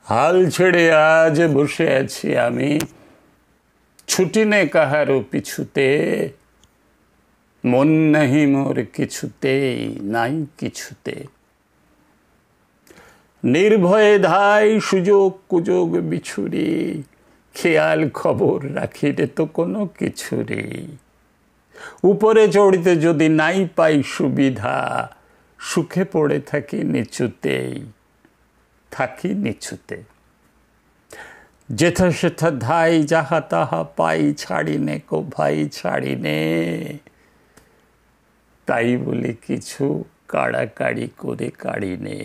হাল ছেড়ে আজ বসে আছি আমি, ছুটি নে কাহারো পিছুতে, মন নাহি মোর কিছুতেই, নাই কিছুতে। নির্ভয়ে ধাই সুযোগ কুযোগ বিছুরি, খেয়াল খবর রাখি রে তো কোনো কিছুরি। উপরে চড়িতে যদি নাই পাই সুবিধা, সুখে পড়ে থাকি নিচুতেই, থাকি নিচুতে। যেথা সেথা ধাই যাহা তাহা পাই, ছাড়ি নে কো ভাই ছাড়ি নে। তাই বলে কিছু কাড়াকাড়ি করে কাড়ি নে।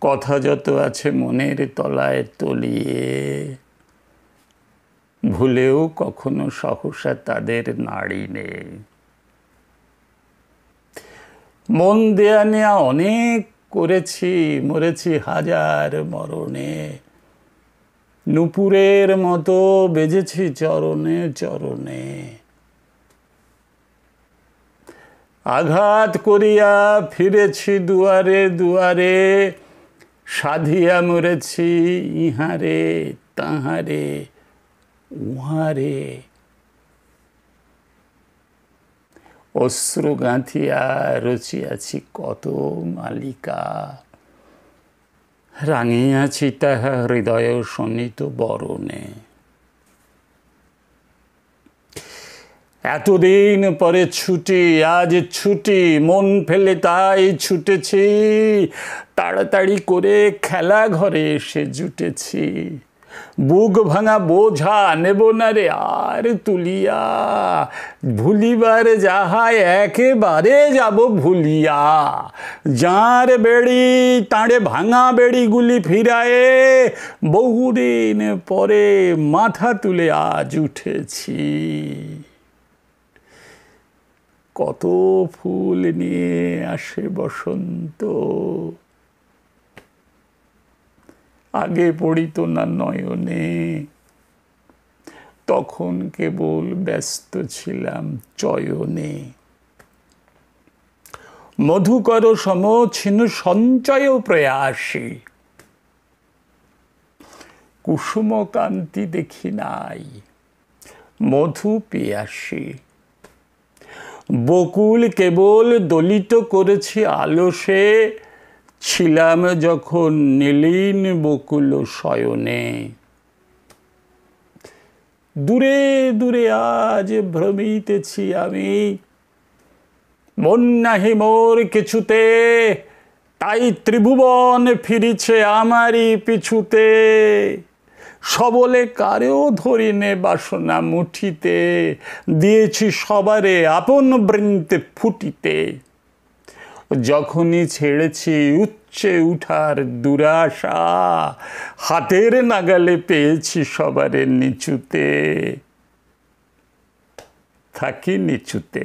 কথা যত আছে মনের তলায় তলিয়ে, ভুলেও কখনো সহসা তাদের নাড়ি নে। মন দেয়া নেয়া অনেক করেছি, মরেছি হাজার মরণে। নূপুরের মতো বেজেছি চরণে চরণে। আঘাত করিয়া ফিরেছি দুয়ারে দুয়ারে, সাধিয়া মরেছি ইহারে তাহারে উহারে। অশ্রু গাঁথিয়া রচিয়াছি কত মালিকা, রাঙিয়াছি তাহা হৃদয় শোণিত বরণে। এতদিন পরে ছুটি, আজ ছুটি, মন ফেলে তাই ছুটেছি। তাড়াতাড়ি করে খেলা ঘরে এসে জুটেছি। বুক ভাঙা বোঝা নেব না রে আর তুলিয়া, ভুলিবার যাহা একেবারে যাব ভুলিয়া। যাঁর বেড়ি তাঁরে ভাঙা বেড়িগুলি ফিরায়ে, বহুদিন পরে মাথা তুলে আজ উঠেছি। কত ফুল নিয়ে আসে বসন্ত, আগে পড়িত না নয়নে। তখন কেবল ব্যস্ত ছিলাম চয়নে। মধুকর সমছিন্ন সঞ্চয় প্রয়াসী, কুসুম কান্তি দেখি নাই, মধু পিয়াসী। বকুল কেবল দলিত করেছি আলসে, ছিলাম যখন নীলিন বকুল শয়নে। দূরে দূরে আজ ভ্রমিতেছি আমি, মন নাহি মোর কিছুতে। তাই ত্রিভুবন ফিরিছে আমারই পিছুতে। সবলে কারেও ধরিনে বাসনা মুঠিতে, দিয়েছি সবারে আপন বৃন্তে ফুটিতে। যখনই ছেড়েছি উচ্চে উঠার দুরাশা, হাতের নাগালে পেয়েছি সবারে নিচুতে, থাকি নিচুতে।